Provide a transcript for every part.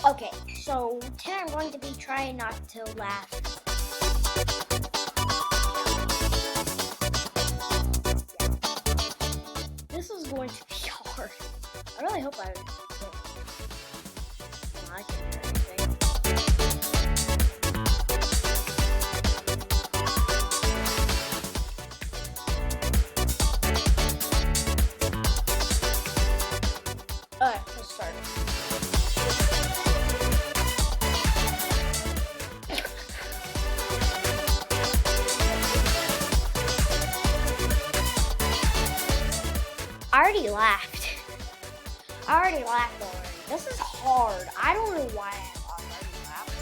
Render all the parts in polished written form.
Okay, so today I'm going to be trying not to laugh. This is going to be hard. I really hope I can hear anything. Alright, let's start. I already laughed. already. This is hard. I don't know why I already laughed.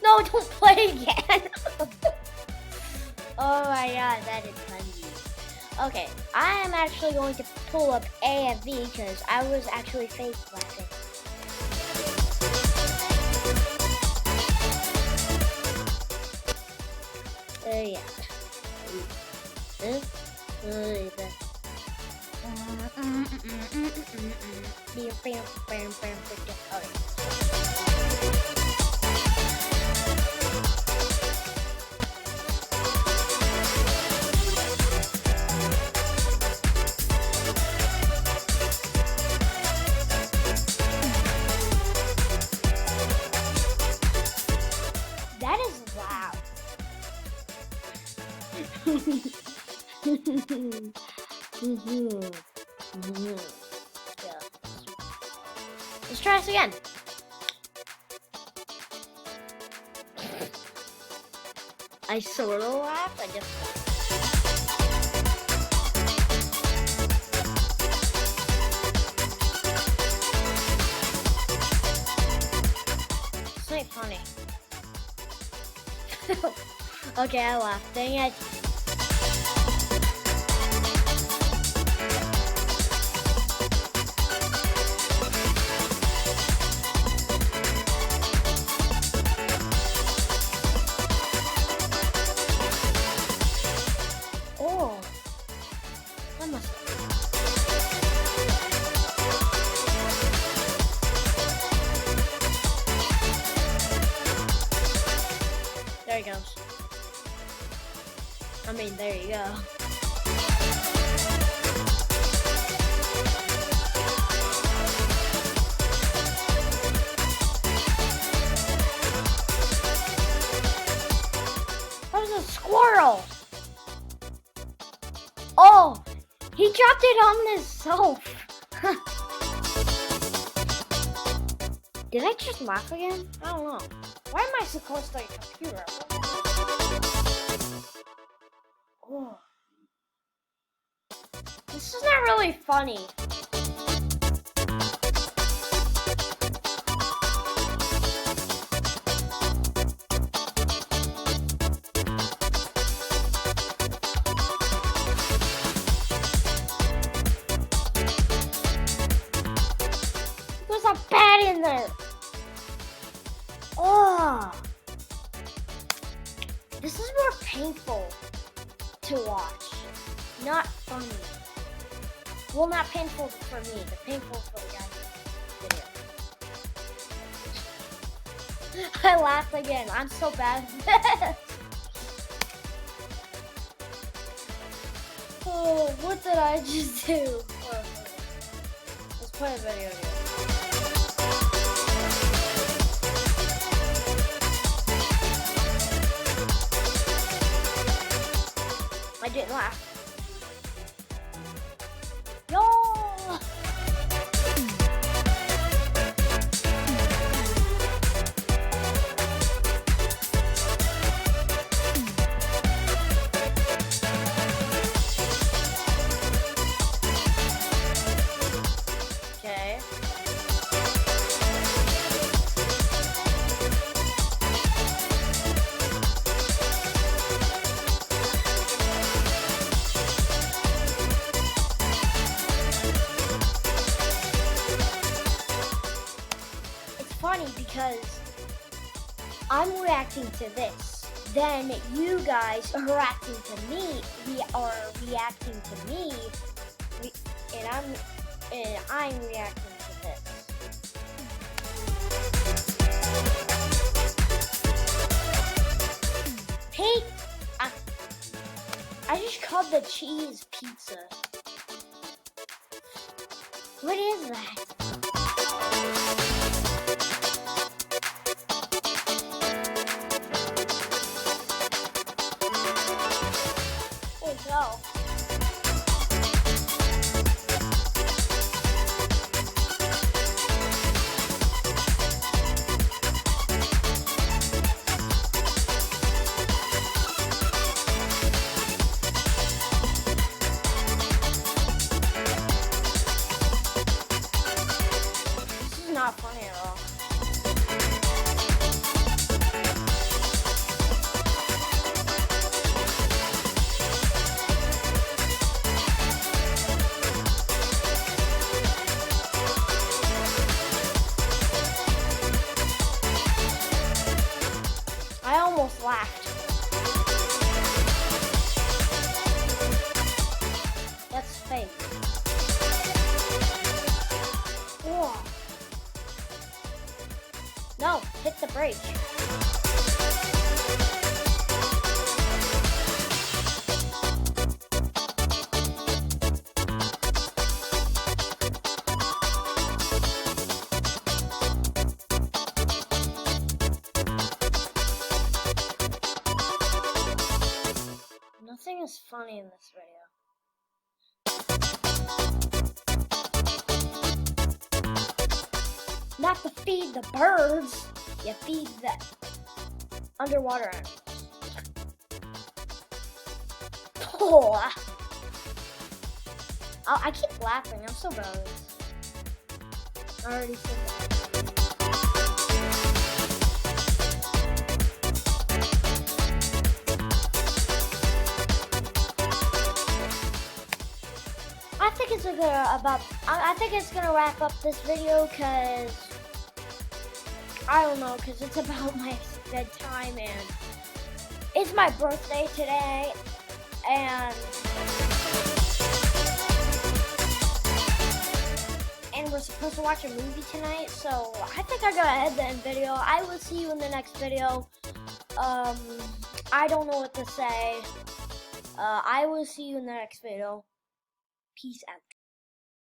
No, don't play again. Oh my god, that is funny. Okay, I am actually going to pull up AFV because I was actually fake laughing. Yeah. That is loud. Yeah. Let's try this again. I sort of laughed. I just. This ain't funny. Okay, I laughed. Dang it. Oh, that must. There he goes. There you go. That was a squirrel. Oh, he dropped it on himself. Did I just laugh again? I don't know. Why am I so close to a computer? Oh. This is not really funny. There's a bat in there. Oh. This is more painful to watch, not funny. Well, not painful for me, but painful for the guy in the video. I laughed again. I'm so bad at this. Oh, what did I just do? Oh, let's play a video again. I didn't laugh. No! Okay. because I'm reacting to this. Then you guys are reacting to me. We are reacting to me, and I'm reacting to this. Hey, I just called the cheese pizza. What is that? Oh no. This is not funny at all. I almost laughed. That's fake. Whoa. No, hit the brake. Nothing is funny in this video. Not to feed the birds, you feed the underwater animals. Oh, I keep laughing. I'm so bad at this. I already said that. I think it's gonna wrap up this video because I don't know, because it's about my bedtime and it's my birthday today, and we're supposed to watch a movie tonight. So I think I gotta end the video. I will see you in the next video. I don't know what to say. I will see you in the next video. Peace out.